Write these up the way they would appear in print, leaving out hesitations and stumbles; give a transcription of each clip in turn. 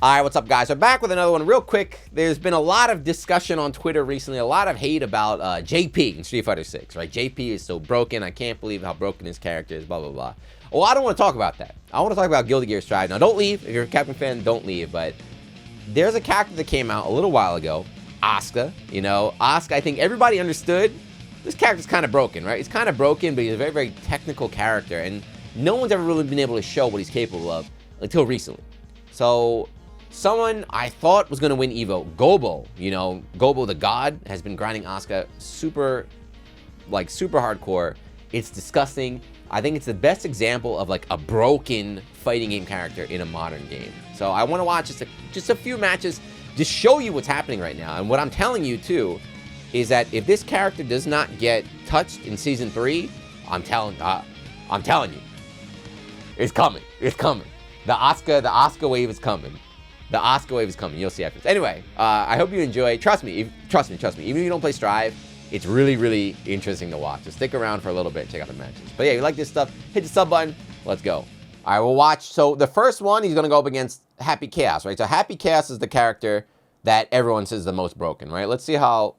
All right, what's up, guys? We're back with another one real quick. There's been a lot of discussion on Twitter recently, a lot of hate about JP in Street Fighter 6, right? JP is so broken. I can't believe how broken his character is, blah, blah, blah. Well, I don't want to talk about that. I want to talk about Guilty Gear Strive. Now, don't leave. If you're a Captain fan, don't leave. But there's a character that came out a little while ago, Asuka. You know, Asuka, I think everybody understood this character's kind of broken, right? He's kind of broken, but he's a very, very technical character. And no one's ever really been able to show what he's capable of until recently. So someone I thought was going to win Evo, Gobo, you know, Gobo the God, has been grinding Asuka super hardcore. It's disgusting. I think it's the best example of like a broken fighting game character in a modern game. So I want to watch just a few matches, just show you what's happening right now. And what I'm telling you too is that if this character does not get touched in season 3, I'm telling you, it's coming. It's coming. The Asuka wave is coming. The Asuka wave is coming. You'll see after this. Anyway, I hope you enjoy. Trust me. Even if you don't play Strive, it's really, really interesting to watch. Just stick around for a little bit, check out the matches. But yeah, if you like this stuff, hit the sub button. Let's go. All right, we'll watch. So the first one, he's going to go up against Happy Chaos, right? So Happy Chaos is the character that everyone says is the most broken, right? Let's see how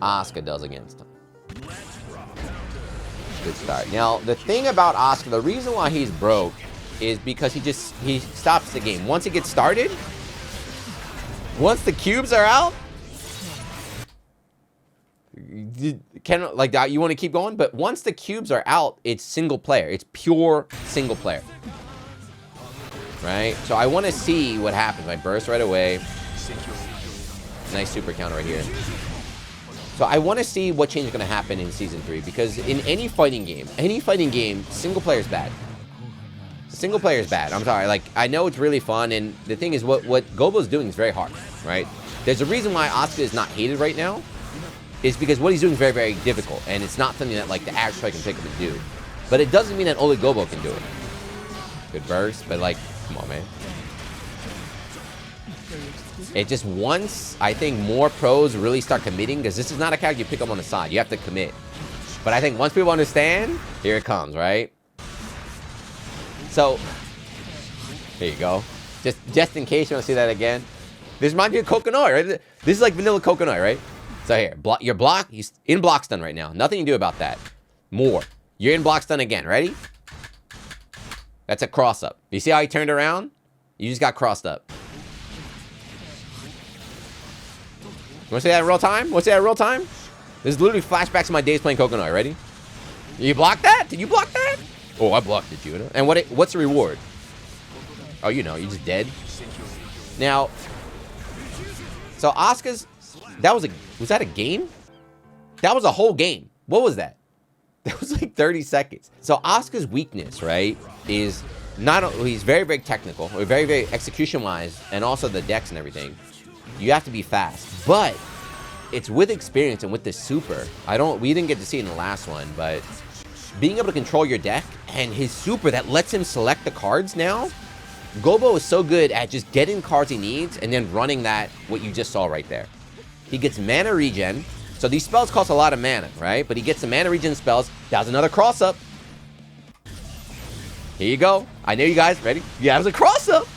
Asuka does against him. Good start. Now, the thing about Asuka, the reason why he's broke is because he stops the game. Once it gets started, once the cubes are out, you want to keep going, but once the cubes are out, it's single player. It's pure single player. Right? So I want to see what happens. I burst right away. Nice super counter right here. So I want to see what change is going to happen in Season 3, because in any fighting game, single player is bad. Single player is bad. I'm sorry. Like, I know it's really fun, and the thing is, what Gobo's doing is very hard, right? There's a reason why Asuka is not hated right now, is because what he's doing is very, very difficult, and it's not something that, like, the average player can pick up and do. But it doesn't mean that only Gobo can do it. Good burst, but, like, come on, man. It just, once, I think, more pros really start committing, because this is not a character you pick up on the side. You have to commit. But I think once people understand, here it comes, right? So, here you go. Just in case you want to see that again. This reminds me of Coconut, right? This is like vanilla Coconut, right? So here, your block, he's in block stun right now. Nothing you can do about that. More. You're in block stun again. Ready? That's a cross up. You see how he turned around? You just got crossed up. You want to see that in real time? Want to see that in real time? This is literally flashbacks to my days playing Coconut. Ready? You blocked that? Did you block that? Oh, I blocked it, you know. And what's the reward? Oh, you know, you're just dead. Now, so Asuka's, was that a game? That was a whole game. What was that? That was like 30 seconds. So Asuka's weakness, right, is he's very, very technical, or very, very execution-wise, and also the dex and everything. You have to be fast, but it's with experience and with the super. We didn't get to see it in the last one, but being able to control your deck and his super that lets him select the cards now, Gobo is so good at just getting cards he needs and then running that, what you just saw right there. He gets mana regen. So these spells cost a lot of mana, right? But he gets the mana regen spells. That was another cross up. Here you go. I know you guys ready. Yeah, that was a cross up.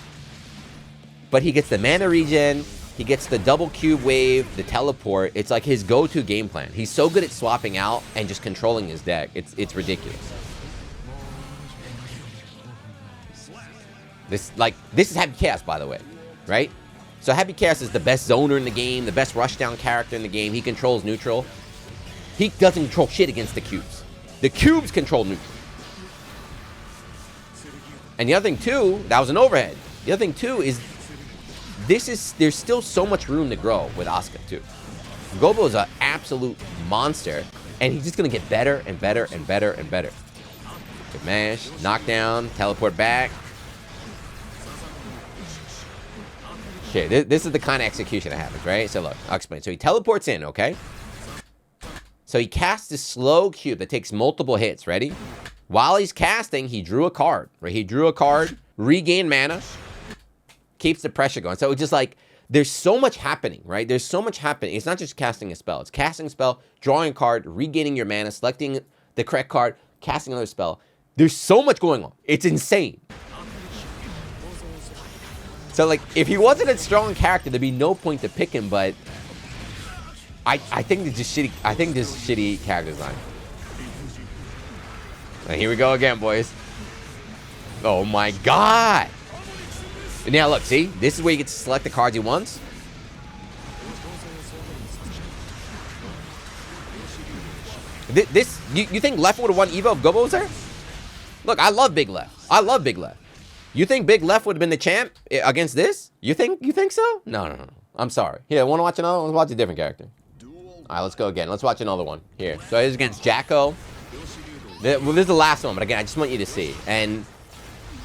But he gets the mana regen. He gets the double cube wave, the teleport. It's like his go-to game plan. He's so good at swapping out and just controlling his deck. It's ridiculous. This is Happy Chaos, by the way, right? So Happy Chaos is the best zoner in the game, the best rushdown character in the game. He controls neutral. He doesn't control shit against the cubes. The cubes control neutral. And the other thing too, that was an overhead. The other thing too is there's still so much room to grow with Asuka too. Gobo is an absolute monster, and he's just gonna get better and better and better and better. Good mash, knockdown, teleport back. Okay, this is the kind of execution that happens, right? So look, I'll explain. So he teleports in, okay? So he casts this slow cube that takes multiple hits, ready? While he's casting, he drew a card, right? He drew a card, regained mana, keeps the pressure going. So it's just like, there's so much happening, right? There's so much happening. It's not just casting a spell. It's casting a spell, drawing a card, regaining your mana, selecting the correct card, casting another spell. There's so much going on. It's insane. So, like, if he wasn't a strong character, there'd be no point to pick him, but I think it's just shitty. I think this shitty character design. And here we go again, boys. Oh my god. And now look, see? This is where you get to select the cards he wants. You think Left would have won Evo if Gobo was there? Look, I love Big Left. I love Big Left. You think Big Left would have been the champ against this? You think so? No. I'm sorry. Here, want to watch another one? Let's watch a different character. All right, let's go again. Let's watch another one. Here. So it is against Jacko. Well, this is the last one, but again, I just want you to see. And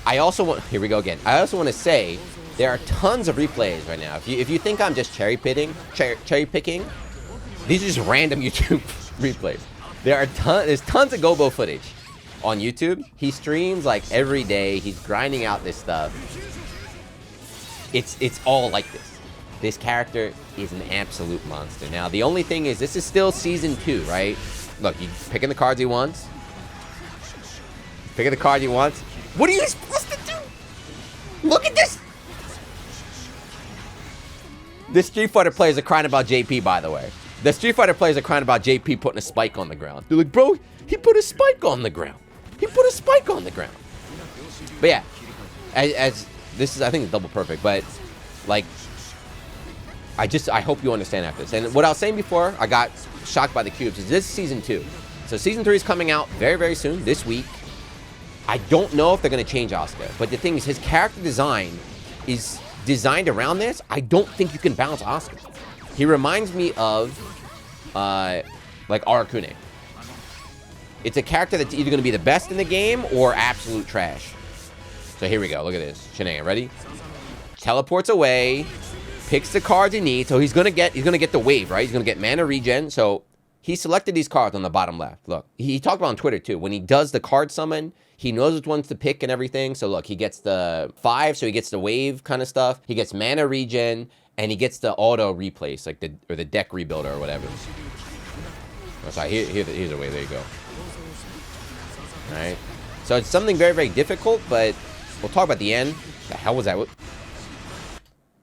I also want... Here we go again. I also want to say there are tons of replays right now. If you think I'm just cherry picking, these are just random YouTube replays. There's tons of Gobo footage on YouTube. He streams like every day. He's grinding out this stuff. It's all like this. This character is an absolute monster. Now, the only thing is, this is still Season 2, right? Look, he's picking the cards he wants. Picking the card he wants. What are you supposed to do? Look at this! The Street Fighter players are crying about JP, by the way. The Street Fighter players are crying about JP putting a spike on the ground. They're like, bro, he put a spike on the ground. He put a spike on the ground. But yeah, as this is, I think it's double perfect, but like, I hope you understand after this. And what I was saying before, I got shocked by the cubes, is this is Season 2. So Season 3 is coming out very, very soon, this week. I don't know if they're going to change Asuka, but the thing is, his character design is designed around this. I don't think you can balance Asuka. He reminds me of, like, Arakune. It's a character that's either going to be the best in the game or absolute trash. So here we go. Look at this. Shanae, ready? Teleports away. Picks the cards he needs. So he's gonna get the wave, right? He's gonna get mana regen. So he selected these cards on the bottom left. Look, he talked about on Twitter too. When he does the card summon, he knows which ones to pick and everything. So look, he gets the 5, so he gets the wave kind of stuff. He gets mana regen, and he gets the auto replace, like the deck rebuilder or whatever. Oh, sorry, here's a wave. There you go. All right. So it's something very, very difficult, but we'll talk about the end. The hell was that?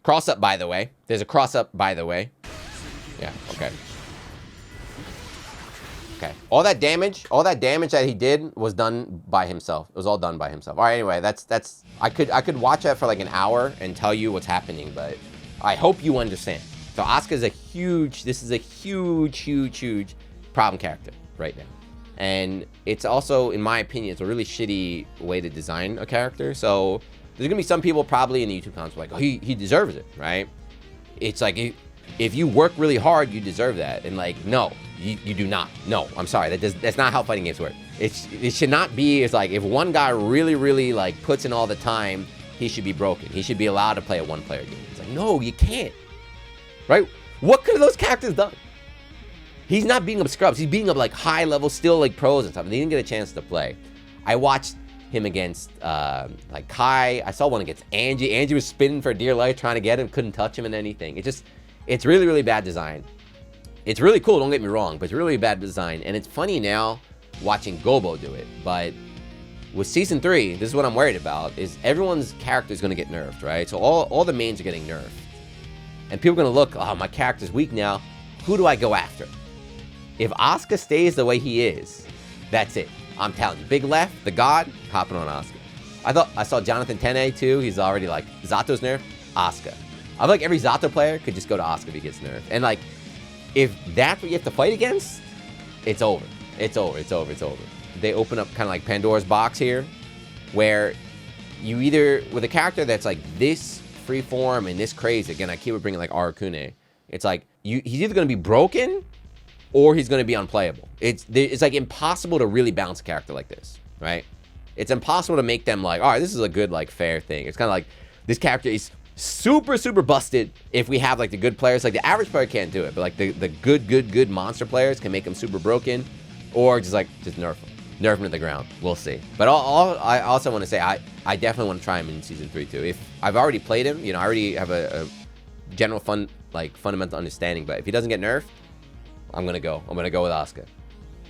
Cross up, by the way. There's a cross up, by the way. Yeah, okay. Okay. All that damage that he did was done by himself. It was all done by himself. All right, anyway, that's I could watch that for like an hour and tell you what's happening, but I hope you understand. So Asuka is this is a huge problem character right now. And it's also, in my opinion, it's a really shitty way to design a character. So there's gonna be some people probably in the YouTube comments like, oh, he deserves it, right? It's like, if you work really hard, you deserve that. And like, no, you do not. No, I'm sorry, that's not how fighting games work. It should not be, it's like, if one guy really like puts in all the time, he should be broken. He should be allowed to play a one-player game. It's like, no, you can't, right? What could have those characters done? He's not beating up scrubs. He's beating up like high level, still like pros and stuff. And they didn't get a chance to play. I watched him against like Kai. I saw one against Angie. Angie was spinning for dear life trying to get him, couldn't touch him and anything. It's really bad design. It's really cool, don't get me wrong, but it's really bad design. And it's funny now watching Gobo do it. But with Season 3, this is what I'm worried about, is everyone's character is going to get nerfed, right? So all the mains are getting nerfed. And people are going to look, oh, my character's weak now. Who do I go after? If Asuka stays the way he is, that's it. I'm telling you. Big Left, the god, hopping on Asuka. I saw Jonathan Tene too. He's already like, Zato's nerfed, Asuka. I feel like every Zato player could just go to Asuka if he gets nerfed. And like, if that's what you have to fight against, it's over. It's over. They open up kind of like Pandora's box here, where you either, with a character that's like this freeform and this crazy, again, I keep bringing like Arakune, it's like, he's either going to be broken or he's going to be unplayable. It's like impossible to really balance a character like this, right? It's impossible to make them like, all right, this is a good, like, fair thing. It's kind of like, this character is super busted if we have, like, the good players. Like, the average player can't do it, but, like, the good monster players can make them super broken, or just nerf them. Nerf them to the ground. We'll see. But I also want to say, I definitely want to try him in Season 3, too. If I've already played him, you know, I already have a general fundamental understanding, but if he doesn't get nerfed, I'm gonna go with Asuka.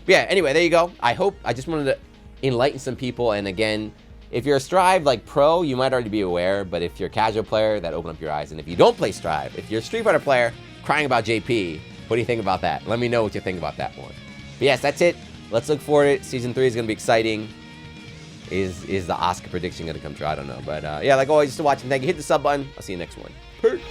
But yeah, anyway, there you go. I just wanted to enlighten some people, and again, If you're a Strive like pro, you might already be aware, but if you're a casual player, that open up your eyes. And if you don't play Strive, if you're a Street Fighter player crying about JP, what do you think about that? Let me know what you think about that one. But yes, that's it. Let's look for it. Season 3 is going to be exciting. Is the Asuka prediction going to come true? I don't know. But yeah, like always, just to watch and thank you. Hit the sub button. I'll see you next one. Peace.